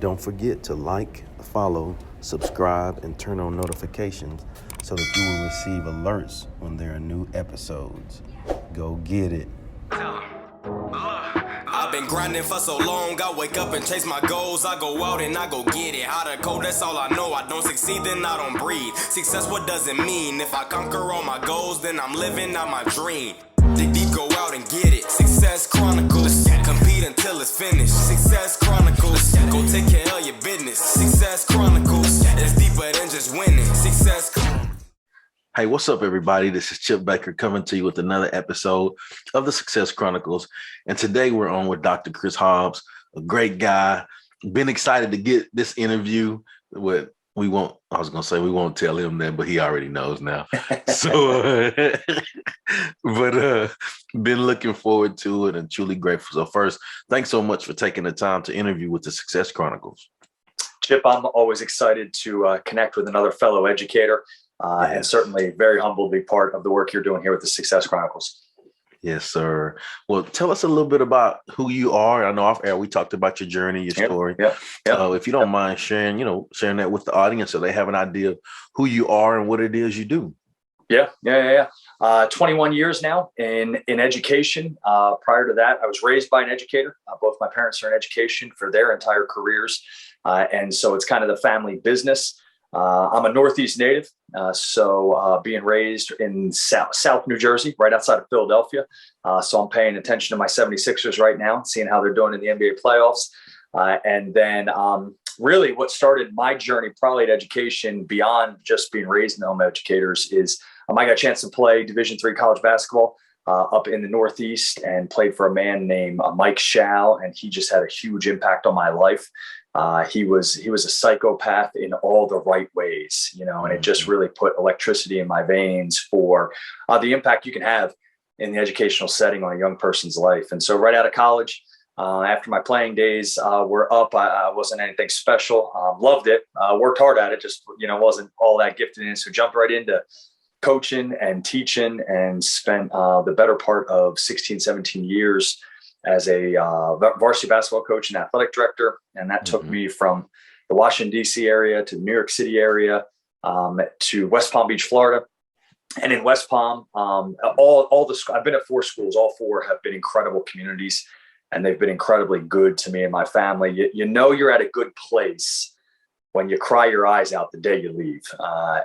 Don't forget to like, follow, subscribe, and turn on notifications so that you will receive alerts when there are new episodes. Go get it. I've been grinding for so long, I wake up and chase my goals. I go out and I go get it. How to code, that's all I know. I don't succeed, then I don't breathe. Success, what does it mean? If I conquer all my goals, then I'm living out my dream. Dig deep, go out and get it. Success Chronicles, compete until it's finished. Success Chronicles, go take care of your business. Success Chronicles, it's deeper than just winning. Success Chronicles. Hey, what's up, everybody? This is Chip Baker coming to you with another episode of the Success Chronicles. And today we're on with Dr. Chris Hobbs, a great guy. Been excited to get this interview with, we won't tell him that, but he already knows now. Been looking forward to it and truly grateful. So first, thanks so much for taking the time to interview with the Success Chronicles. Chip, I'm always excited to connect with another fellow educator. And certainly very humbled to be part of the work you're doing here with the Success Chronicles. Yes, sir. Well, tell us a little bit about who you are. I know off air we talked about your journey, your story. Yep. If you don't mind sharing that with the audience so they have an idea of who you are and what it is you do. Yeah. 21 years now in education. Prior to that, I was raised by an educator. Both my parents are in education for their entire careers. And so it's kind of the family business. I'm a Northeast native, so being raised in South New Jersey, right outside of Philadelphia. So I'm paying attention to my 76ers right now, seeing how they're doing in the NBA playoffs. And then really what started my journey probably at education beyond just being raised in the home of educators is I got a chance to play Division III college basketball up in the Northeast and played for a man named Mike Shao, and he just had a huge impact on my life. He was a psychopath in all the right ways, and it just really put electricity in my veins for the impact you can have in the educational setting on a young person's life. And so right out of college, after my playing days were up, I wasn't anything special. Loved it, worked hard at it, just, wasn't all that gifted in it. So jumped right into coaching and teaching and spent the better part of 16, 17 years as a varsity basketball coach and athletic director. And that took me from the Washington, D.C. area to the New York City area to West Palm Beach, Florida. And in West Palm, I've been at 4 schools. All 4 have been incredible communities, and they've been incredibly good to me and my family. You're at a good place when you cry your eyes out the day you leave.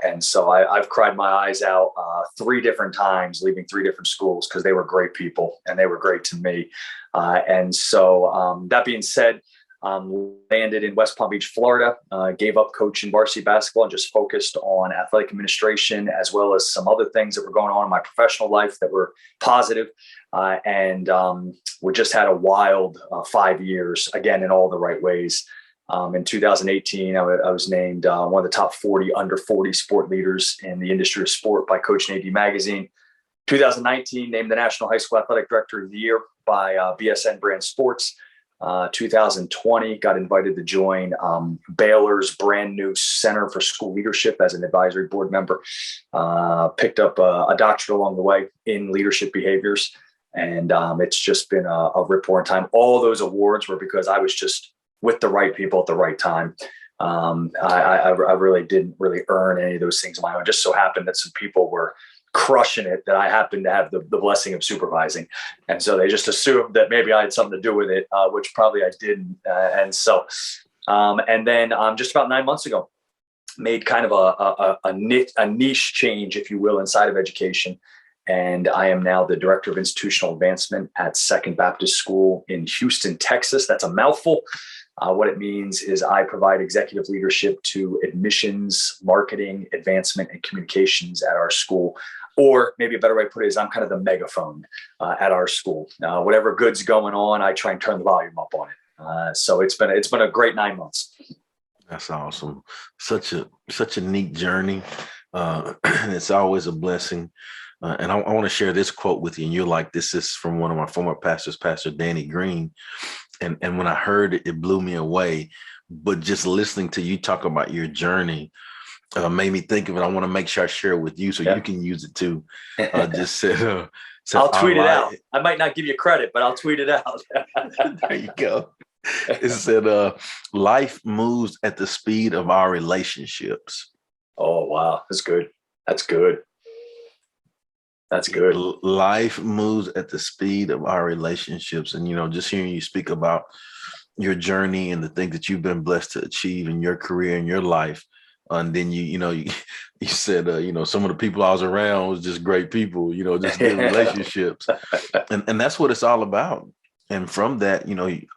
And so I've cried my eyes out 3 different times, leaving 3 different schools, because they were great people and they were great to me. And so that being said, landed in West Palm Beach, Florida, gave up coaching varsity basketball and just focused on athletic administration, as well as some other things that were going on in my professional life that were positive. And we just had a wild 5 years, again, in all the right ways. In 2018, I was named one of the top 40 under 40 sport leaders in the industry of sport by Coach and AD Magazine. 2019, named the National High School Athletic Director of the Year by BSN Brand Sports. 2020, got invited to join Baylor's brand new Center for School Leadership as an advisory board member. Picked up a doctorate along the way in leadership behaviors. And it's just been a rip-roaring time. All those awards were because I was just with the right people at the right time. I really didn't really earn any of those things on my own. It just so happened that some people were crushing it that I happened to have the blessing of supervising. And so they just assumed that maybe I had something to do with it, which probably I didn't. And then just about 9 months ago, made kind of a niche change, if you will, inside of education. And I am now the Director of Institutional Advancement at Second Baptist School in Houston, Texas. That's a mouthful. What it means is I provide executive leadership to admissions, marketing, advancement, and communications at our school. Or maybe a better way to put it is I'm kind of the megaphone at our school. Whatever good's going on, I try and turn the volume up on it. So it's been a great 9 months. That's awesome. Such a neat journey. And it's always a blessing. And I want to share this quote with you. And you're like, this is from one of my former pastors, Pastor Danny Green. And when I heard it, it blew me away. But just listening to you talk about your journey made me think of it. I want to make sure I share it with you so you can use it too. Just said, I'll tweet it out. I might not give you credit, but I'll tweet it out. There you go. It said, life moves at the speed of our relationships. Oh, wow. That's good. That's good. That's good. Life moves at the speed of our relationships. And, just hearing you speak about your journey and the things that you've been blessed to achieve in your career and your life. And then you said, some of the people I was around was just great people, just good relationships. And that's what it's all about. And from that,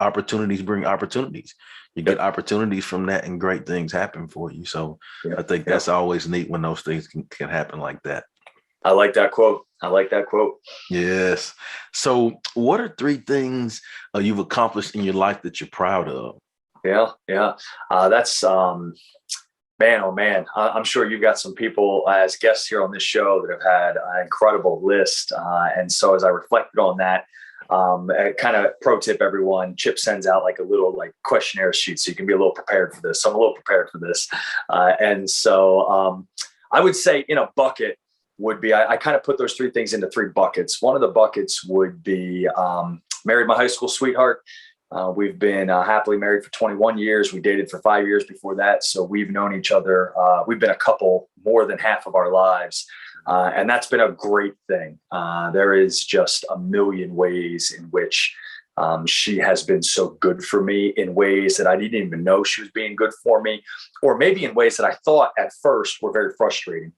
opportunities bring opportunities. You get opportunities from that and great things happen for you. So I think that's always neat when those things can happen like that. I like that quote. Yes. So what are 3 things you've accomplished in your life that you're proud of? Yeah. That's, man, oh man, I'm sure you've got some people as guests here on this show that have had an incredible list. And so as I reflected on that, kind of pro tip, everyone, Chip sends out like a little like questionnaire sheet so you can be a little prepared for this. So I'm a little prepared for this. And so I would say in a bucket would be, I kind of put those 3 things into 3 buckets. One of the buckets would be married my high school sweetheart. We've been happily married for 21 years. We dated for 5 years before that. So we've known each other. We've been a couple more than half of our lives. And that's been a great thing. There is just a million ways in which she has been so good for me, in ways that I didn't even know she was being good for me, or maybe in ways that I thought at first were very frustrating.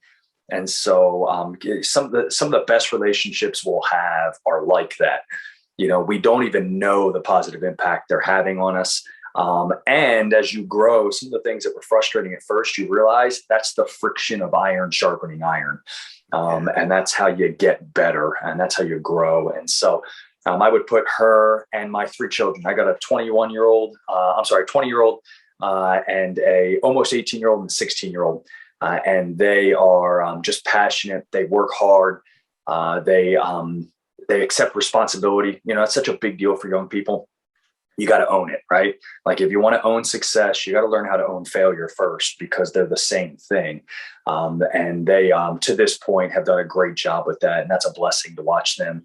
And so some of the best relationships we'll have are like that. We don't even know the positive impact they're having on us. And as you grow, some of the things that were frustrating at first, you realize that's the friction of iron sharpening iron. And that's how you get better, and that's how you grow. And so I would put her and my 3 children. I got a 20-year-old, and a almost 18-year-old and a 16-year-old. And they are just passionate. They work hard. They accept responsibility. It's such a big deal for young people. You got to own it, right? Like if you want to own success, you got to learn how to own failure first, because they're the same thing. And they, to this point, have done a great job with that. And that's a blessing to watch them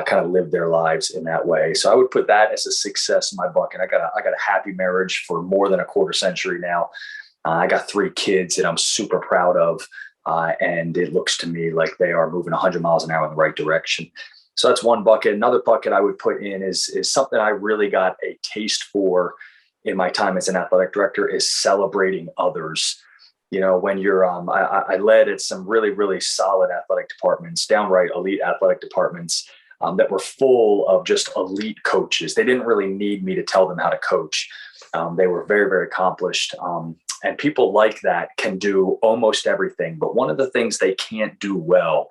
kind of live their lives in that way. So I would put that as a success in my bucket. I got a happy marriage for more than a quarter century now. I got 3 kids that I'm super proud of. And it looks to me like they are moving 100 miles an hour in the right direction. So that's one bucket. Another bucket I would put in is something I really got a taste for in my time as an athletic director, is celebrating others. When you're, I led at some really, really solid athletic departments, downright elite athletic departments that were full of just elite coaches. They didn't really need me to tell them how to coach. They were very, very accomplished. And people like that can do almost everything. But one of the things they can't do well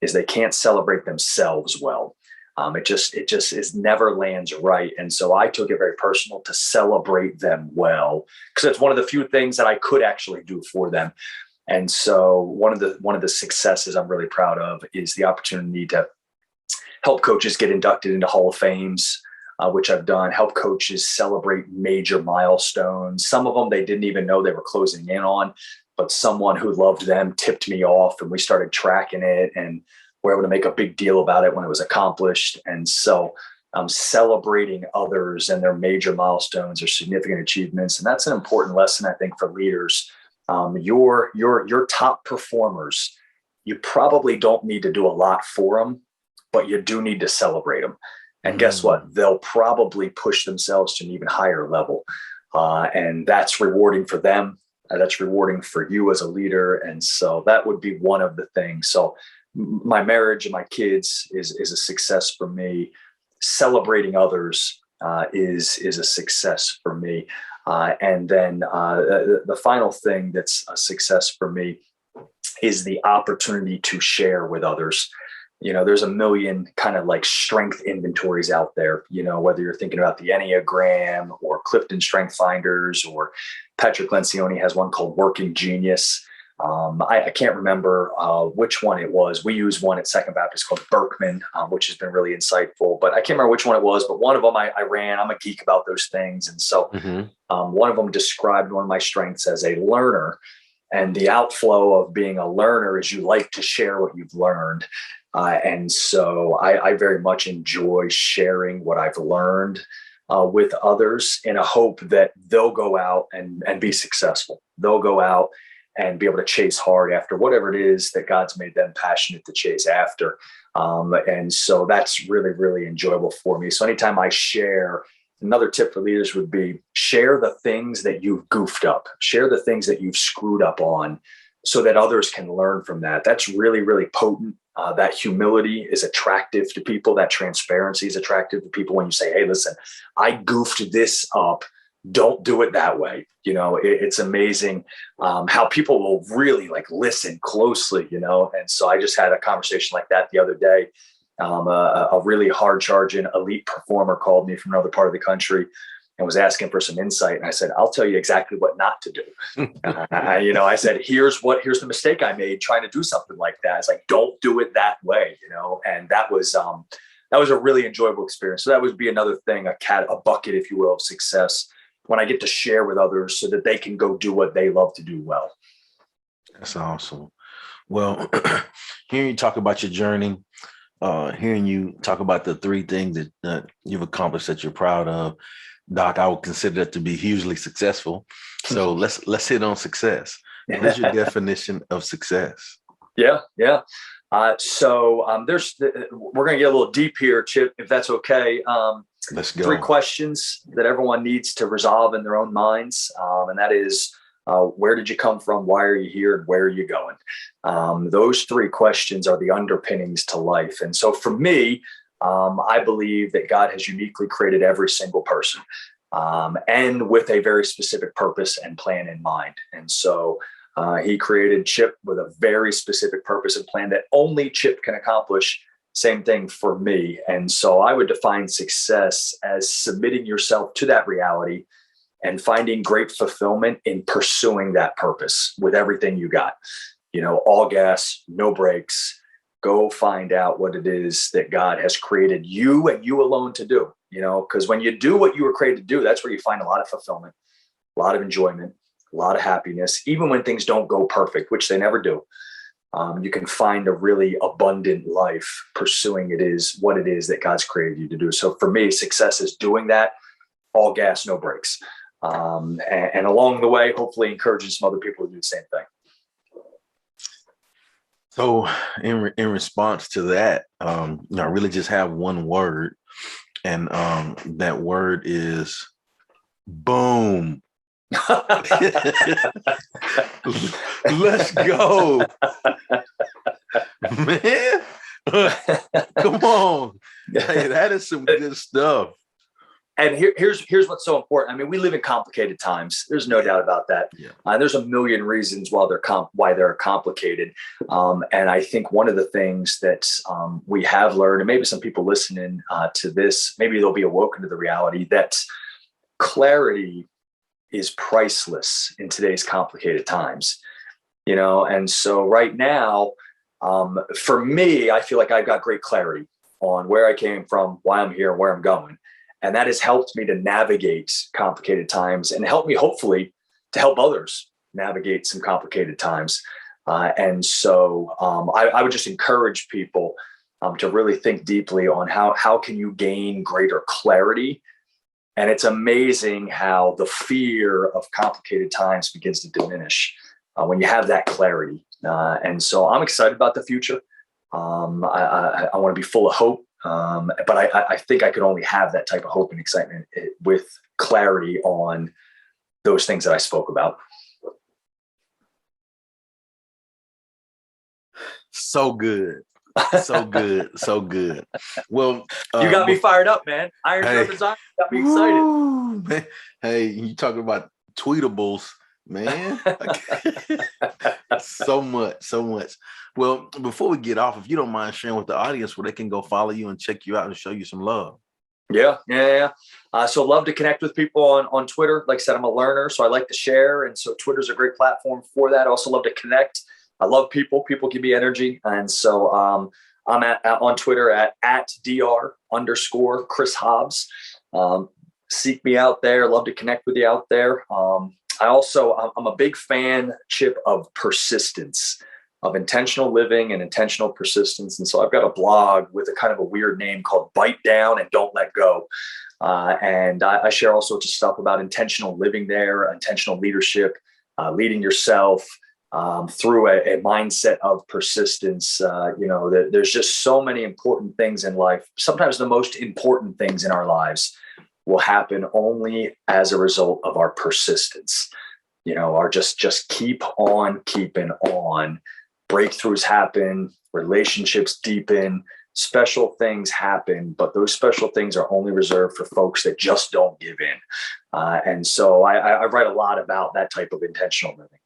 is they can't celebrate themselves well. It just is never lands right. And so I took it very personal to celebrate them well, because it's one of the few things that I could actually do for them. And so one of the successes I'm really proud of is the opportunity to help coaches get inducted into Hall of Fames, which I've done, help coaches celebrate major milestones. Some of them they didn't even know they were closing in on, but someone who loved them tipped me off, and we started tracking it, and we're able to make a big deal about it when it was accomplished. And so celebrating others and their major milestones or significant achievements. And that's an important lesson, I think, for leaders. Your top performers, you probably don't need to do a lot for them, but you do need to celebrate them. And guess what? They'll probably push themselves to an even higher level. And that's rewarding for them. That's rewarding for you as a leader. And so that would be one of the things. So my marriage and my kids is a success for me. Celebrating others is a success for me. And then the final thing that's a success for me is the opportunity to share with others. There's a million kind of like strength inventories out there, whether you're thinking about the Enneagram or Clifton Strength Finders, or Patrick Lencioni has one called Working Genius. I can't remember which one it was. We use one at Second Baptist called Berkman, which has been really insightful, but I can't remember which one it was, but one of them I ran. I'm a geek about those things. And so one of them described one of my strengths as a learner. And the outflow of being a learner is you like to share what you've learned. And so I very much enjoy sharing what I've learned. with others in a hope that they'll go out and be successful. They'll go out and be able to chase hard after whatever it is that God's made them passionate to chase after. And so that's really, really enjoyable for me. So anytime I share, another tip for leaders would be share the things that you've goofed up, share the things that you've screwed up on so that others can learn from that. That's really, really potent. That humility is attractive to people. That transparency is attractive to people when you say, hey, listen, I goofed this up. Don't do it that way. It's amazing how people will really listen closely, And so I just had a conversation like that the other day. A really hard charging elite performer called me from another part of the country and was asking for some insight. And I said, I'll tell you exactly what not to do. I said, here's the mistake I made trying to do something like that. It's like, don't do it that way, and that was a really enjoyable experience. So that would be another thing, a bucket, if you will, of success when I get to share with others so that they can go do what they love to do well. That's awesome. Well, hearing you talk about your journey, hearing you talk about the 3 things that you've accomplished that you're proud of, Doc, I would consider that to be hugely successful. So let's hit on success. What is your definition of success? Yeah. So we're going to get a little deep here, Chip, if that's okay. Let's go. 3 questions that everyone needs to resolve in their own minds. And that is, where did you come from? Why are you here? And where are you going? Those 3 questions are the underpinnings to life. And so for me, I believe that God has uniquely created every single person, and with a very specific purpose and plan in mind. And so he created Chip with a very specific purpose and plan that only Chip can accomplish. Same thing for me. And so I would define success as submitting yourself to that reality and finding great fulfillment in pursuing that purpose with everything you got. All gas, no brakes. Go find out what it is that God has created you and you alone to do, because when you do what you were created to do, that's where you find a lot of fulfillment, a lot of enjoyment, a lot of happiness, even when things don't go perfect, which they never do. You can find a really abundant life pursuing what it is that God's created you to do. So for me, success is doing that, all gas, no brakes. And along the way, hopefully encouraging some other people to do the same thing. So in response to that, I really just have one word, and that word is boom. Let's go, man. Come on. Hey, that is some good stuff. And here's what's so important. I mean, we live in complicated times. There's no doubt about that. Yeah. There's a million reasons why they're complicated. And I think one of the things that we have learned, and maybe some people listening to this, maybe they'll be awoken to the reality that clarity is priceless in today's complicated times. And so right now, for me, I feel like I've got great clarity on where I came from, why I'm here, and where I'm going. And that has helped me to navigate complicated times and help me, hopefully, to help others navigate some complicated times. And so I would just encourage people to really think deeply on how can you gain greater clarity. And it's amazing how the fear of complicated times begins to diminish when you have that clarity. And so I'm excited about the future. I want to be full of hope. But I think I could only have that type of hope and excitement with clarity on those things that I spoke about. So good. So good. So good. Well, you got me fired up, man. Iron Sharpens Iron got me excited. Man. Hey, you talking about tweetables, man. So much. Well, before we get off, if you don't mind sharing with the audience where they can go follow you and check you out and show you some love. Yeah. So love to connect with people on Twitter. Like I said, I'm a learner, so I like to share. And so Twitter's a great platform for that. I also love to connect. I love people. People give me energy. And so I'm on Twitter at @dr_Chris Hobbs. Seek me out there. Love to connect with you out there. I'm a big fan, Chip, of persistence, of intentional living and intentional persistence. And so I've got a blog with a kind of a weird name called Bite Down and Don't Let Go. And I share all sorts of stuff about intentional living there, intentional leadership, leading yourself through a mindset of persistence. There's just so many important things in life. Sometimes the most important things in our lives will happen only as a result of our persistence. Our just keep on keeping on. Breakthroughs happen, relationships deepen, special things happen, but those special things are only reserved for folks that just don't give in. And so I write a lot about that type of intentional living.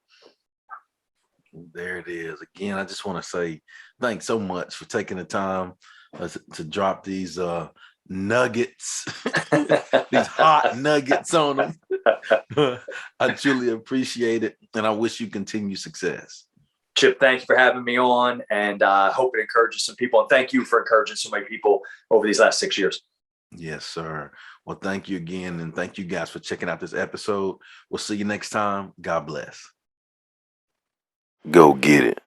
There it is. Again, I just want to say thanks so much for taking the time to drop these nuggets, these hot nuggets on them. I truly appreciate it, and I wish you continued success. Chip, thank you for having me on, and I hope it encourages some people. And thank you for encouraging so many people over these last 6 years. Yes, sir. Well, thank you again, and thank you guys for checking out this episode. We'll see you next time. God bless. Go get it.